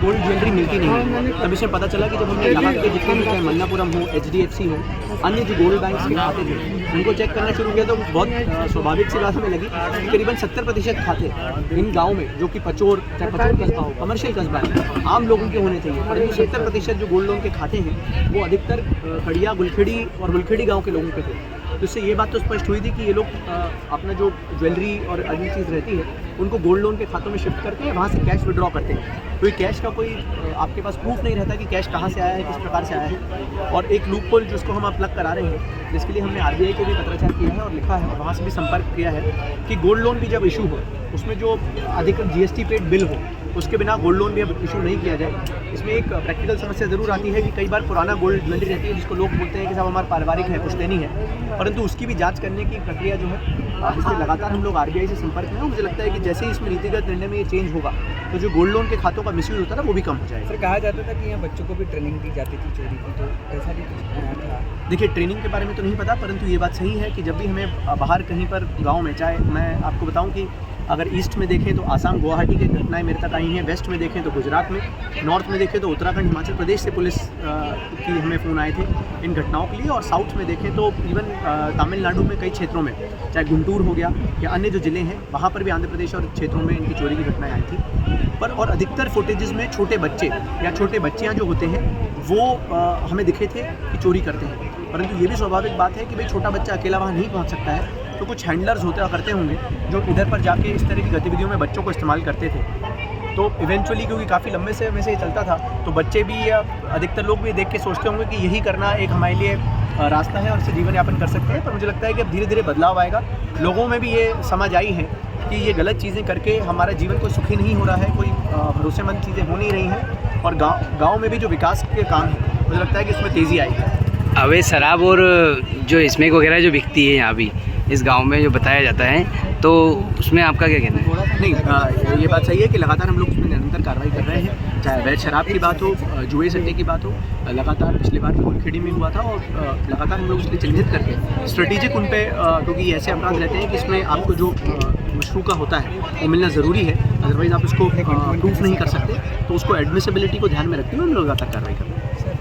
Gold jewellery मिलती नहीं है। तब इसे पता चला कि जब हमने यहाँ के जितने भी चाहे मन्नापुरम हो, HDFC हो, अन्य जो गोल्ड बैंक्स के खाते थे उनको चेक करना शुरू किया तो बहुत स्वाभाविक सी बात हमें लगी कि करीबन 70% खाते इन गाँव में, जो कि पचोर कस्बा हो, कमर्शियल कस्बा है, आम लोगों के होने चाहिए, परंतु 70% जो गोल्ड लोन के खाते हैं वो अधिकतर खड़िया, गुलखेड़ी और बुलखेड़ी गाँव के लोगों के थे। तो इससे ये बात तो स्पष्ट हुई थी कि ये लोग अपना जो ज्वेलरी और अन्य चीज़ रहती है उनको गोल्ड लोन के खातों में शिफ्ट करते हैं, वहाँ से कैश विड्रॉ करते हैं। तो ये कैश का कोई आपके पास प्रूफ नहीं रहता कि कैश कहाँ से आया है, किस प्रकार से आया है। और एक लूप होल जिसको हम प्लग करा रहे हैं, जिसके लिए हमने RBI को भी पत्राचार किया है और लिखा है और वहाँ से भी संपर्क किया है कि गोल्ड लोन भी जब इशू हो उसमें जो अधिकतम GST पेड बिल हो उसके बिना गोल्ड लोन भी अब इशू नहीं किया जाए। इसमें एक प्रैक्टिकल समस्या ज़रूर आती है कि कई बार पुराना गोल्ड ज्वेलरी रहती है जिसको लोग बोलते हैं कि साहब हमारा पारिवारिक है, पुश्तैनी है, परंतु उसकी भी जांच करने की प्रक्रिया जो है इसमें लगातार हम लोग RBI से संपर्क में हैं। मुझे लगता है कि जैसे ही इसमें नीतिगत निर्णय में ये चेंज होगा तो जो गोल्ड लोन के खातों का मिसयूज होता है ना वो भी कम हो जाएगा। सर, कहा जाता था कि यहाँ बच्चों को भी ट्रेनिंग दी जाती थी चोरी की, तो ऐसा भी कुछ था? देखिए, ट्रेनिंग के बारे में तो नहीं पता, परंतु ये बात सही है कि जब भी हमें बाहर कहीं पर गाँव में, चाहे मैं आपको बताऊँ कि अगर ईस्ट में देखें तो आसाम गुवाहाटी की घटनाएं मेरे तक आई हैं, वेस्ट में देखें तो गुजरात में, नॉर्थ में देखें तो उत्तराखंड हिमाचल प्रदेश से पुलिस की हमें फ़ोन आए थे इन घटनाओं के लिए, और साउथ में देखें तो इवन तमिलनाडु में कई क्षेत्रों में, चाहे गुंटूर हो गया या अन्य जो ज़िले हैं वहाँ पर भी आंध्र प्रदेश और क्षेत्रों में इनकी चोरी की घटनाएँ आई थी। पर और अधिकतर फुटेजेस में छोटे बच्चे या छोटे बच्चियाँ जो होते हैं वो हमें दिखे थे कि चोरी करते हैं, परंतु ये भी स्वाभाविक बात है कि भाई छोटा बच्चा अकेला वहाँ नहीं पहुँच सकता है, तो कुछ हैंडलर्स करते होंगे जो इधर पर जाके इस तरह की गतिविधियों में बच्चों को इस्तेमाल करते थे। तो इवेंचुअली क्योंकि काफ़ी लंबे से ये चलता था तो बच्चे भी या अधिकतर लोग भी देख के सोचते होंगे कि यही करना एक हमारे लिए रास्ता है और इससे जीवन यापन कर सकते हैं। पर मुझे लगता है कि अब धीरे धीरे बदलाव आएगा, लोगों में भी ये समझ आई है कि ये गलत चीज़ें करके हमारा जीवन कोई सुखी नहीं हो रहा है, कोई भरोसेमंद चीज़ें हो नहीं रही हैं, और गाँव में भी जो विकास के काम है मुझे लगता है कि इसमें तेज़ी आएगी। अवैध शराब और जो स्मैक वगैरह जो बिकती है यहाँ भी इस गांव में जो बताया जाता है, तो उसमें आपका क्या कहना है? नहीं, ये बात सही है कि लगातार हम लोग उसमें निरंतर कार्रवाई कर रहे हैं, चाहे अवैध शराब की बात हो, जुए सट्टे की बात हो, लगातार पिछली बार भी गुलखेड़ी में हुआ था और लगातार हम लोग उसके चिन्हित करके स्ट्रेटेजिक उन पे, क्योंकि ऐसे अपराध रहते हैं कि इसमें आपको जो मशरू का होता है वो मिलना ज़रूरी है, अदरवाइज़ आप उसको प्रूफ नहीं कर सकते, तो उसको एडमिसिबिलिटी को ध्यान में रखते हुए हम लोग लगातार कार्रवाई कर रहे हैं।